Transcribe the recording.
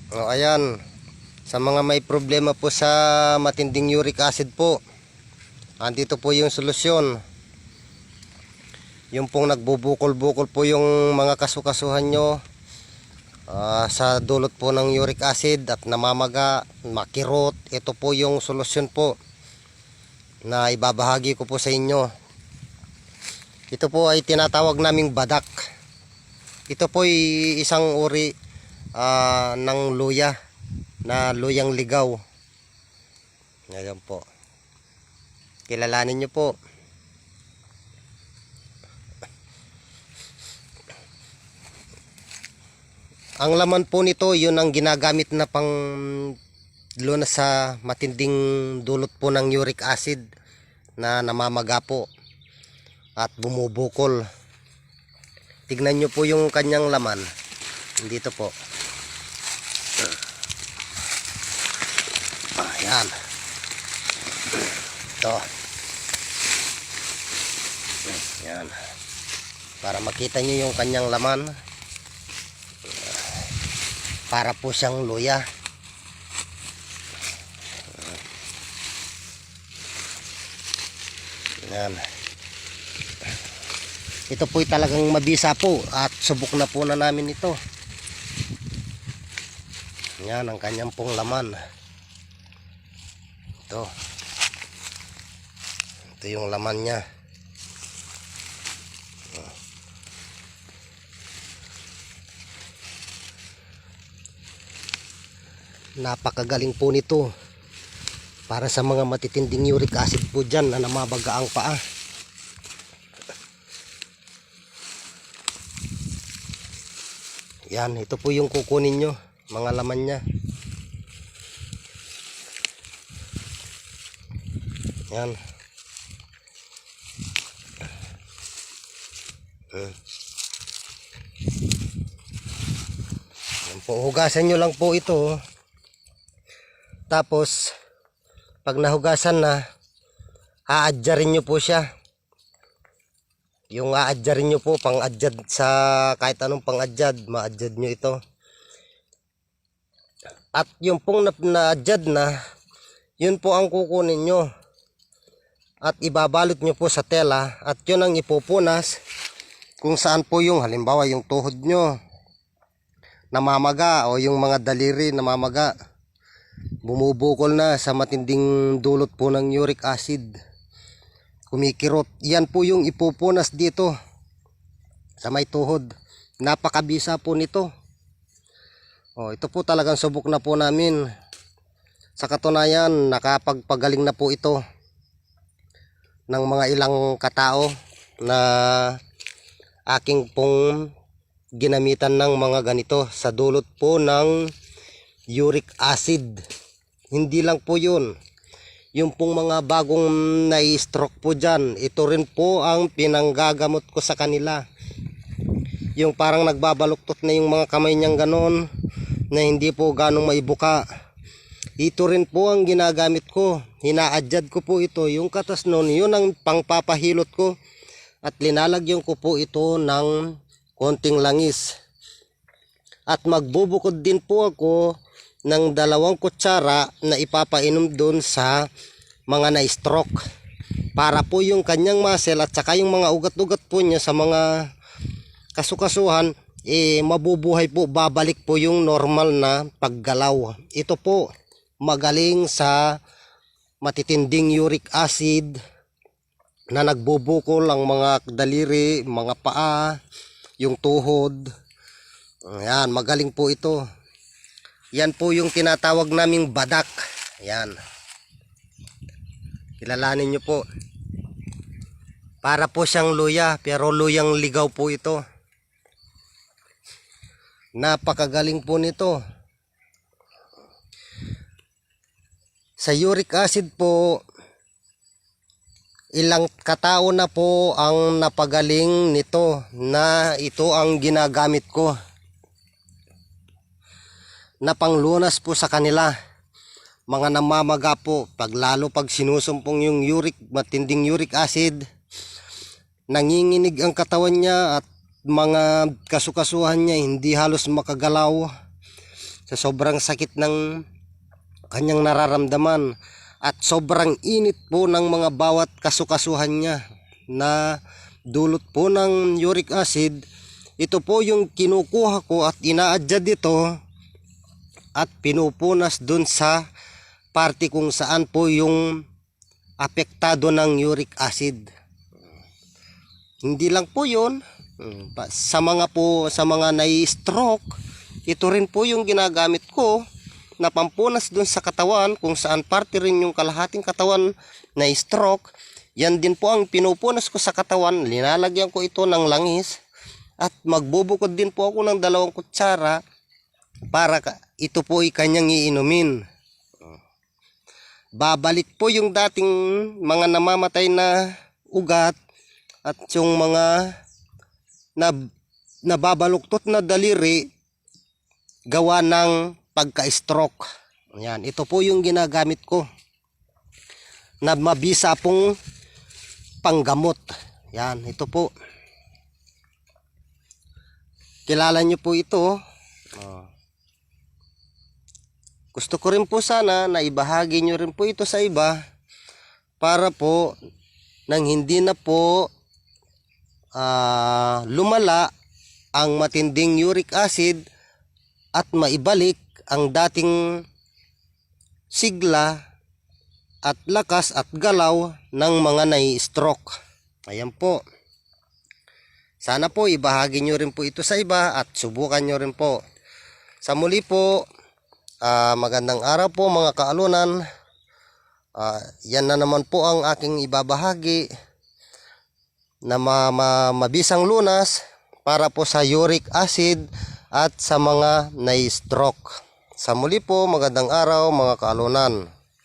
O, ayan. Sa mga may problema po sa matinding uric acid po, andito po yung solusyon. Yung pong nagbubukol-bukol po yung mga kasukasuhan nyo sa dulot po ng uric acid at namamaga, makirot. Ito po yung solusyon po na ibabahagi ko po sa inyo. Ito po ay tinatawag naming badak. Ito po ay isang uri ng luya na luyang ligaw. Ayan po. Kilalanin nyo po. Ang laman po nito, yun ang ginagamit na pang lunas sa matinding dulot po ng uric acid na namamaga po at bumubukol. Tignan nyo po yung kanyang laman. Dito po. Ayan. Ito. Ayan. Para makita nyo yung kanyang laman. Para po siyang luya. Ayan. Ito po'y talagang mabisa po at subok na po na namin ito. Ayan ang kanyang pong laman. Ito. Ito yung laman niya. Napakagaling po nito para sa mga matitinding uric acid po dyan na namabaga ang paa. Yan, ito po yung kukunin nyo, mga laman nya. Yan. Yan po, hugasan nyo lang po ito. Tapos pag nahugasan na, aadyarin nyo po siya. Yung aadyarin nyo po, pang-adyad sa kahit anong pang-adyad, ma-adyad nyo ito. At yung pong na-adyad na, yun po ang kukunin nyo. At ibabalot nyo po sa tela at yun ang ipupunas kung saan po yung halimbawa yung tuhod nyo namamaga o yung mga daliri namamaga. Bumubukol na sa matinding dulot po ng uric acid, kumikirot. Yan po yung ipupunas dito sa may tuhod. Napakabisa po nito. Ito po talagang subok na po namin. Sa katunayan, nakapagpagaling na po ito ng mga ilang katao na aking pong ginamitan ng mga ganito sa dulot po ng uric acid. Hindi lang po yun, yung pong mga bagong na-stroke po dyan, ito rin po ang pinanggagamot ko sa kanila. Yung parang nagbabaluktot na yung mga kamay niyang ganon na hindi po ganong maibuka, ito rin po ang ginagamit ko. Hinaadjad ko po ito. Yung katas nun, yun ang pangpapahilot ko at linalagyan ko po ito ng konting langis. At magbubukod din po ako ng 2 kutsara na ipapainom doon sa mga na-stroke para po yung kanyang muscle at saka yung mga ugat-ugat po niya sa mga kasukasuhan mabubuhay po, babalik po yung normal na paggalaw. Ito po magaling sa matitinding uric acid na nagbubukol ang mga daliri, mga paa, yung tuhod. Ayan, magaling po ito. Yan po yung tinatawag naming badak. Yan. Kilalanin nyo po. Para po siyang luya, pero luyang ligaw po ito. Napakagaling po nito. Sa uric acid po, ilang katao na po ang napagaling nito na ito ang ginagamit ko na panglunas po sa kanila. Mga namamaga po, lalo pag sinusumpong yung matinding uric acid, nanginginig ang katawan niya at mga kasukasuhan niya hindi halos makagalaw. sa sobrang sakit ng kanyang nararamdaman at sobrang init po ng mga bawat kasukasuhan niya na dulot po ng uric acid. Ito po yung kinukuha ko at ina-adjust dito at pinupunas dun sa parte kung saan po yung apektado ng uric acid. Hindi lang po yun, sa mga nai-stroke, ito rin po yung ginagamit ko na pampunas dun sa katawan kung saan parte rin yung kalahating katawan na stroke. Yan din po ang pinupunas ko sa katawan. Linalagyan ko ito ng langis at magbubukod din po ako ng 2 kutsara para ito po ay kanyang iinumin. Babalik po yung dating mga namamatay na ugat at yung mga nababaluktot na daliri gawa ng pagka-stroke. Yan, ito po yung ginagamit ko na mabisa pong panggamot. Yan, ito po. Kilala nyo po ito. Gusto ko rin po sana na ibahagi nyo rin po ito sa iba para po nang hindi na po lumala ang matinding uric acid at maibalik ang dating sigla at lakas at galaw ng mga nai-stroke. Ayan po. Sana po ibahagi nyo rin po ito sa iba at subukan nyo rin po. Sa muli po, magandang araw po mga kaalunan. Yan na naman po ang aking ibabahagi na mabisang lunas para po sa uric acid at sa mga nai-stroke. Sa muli po, magandang araw mga kaalunan.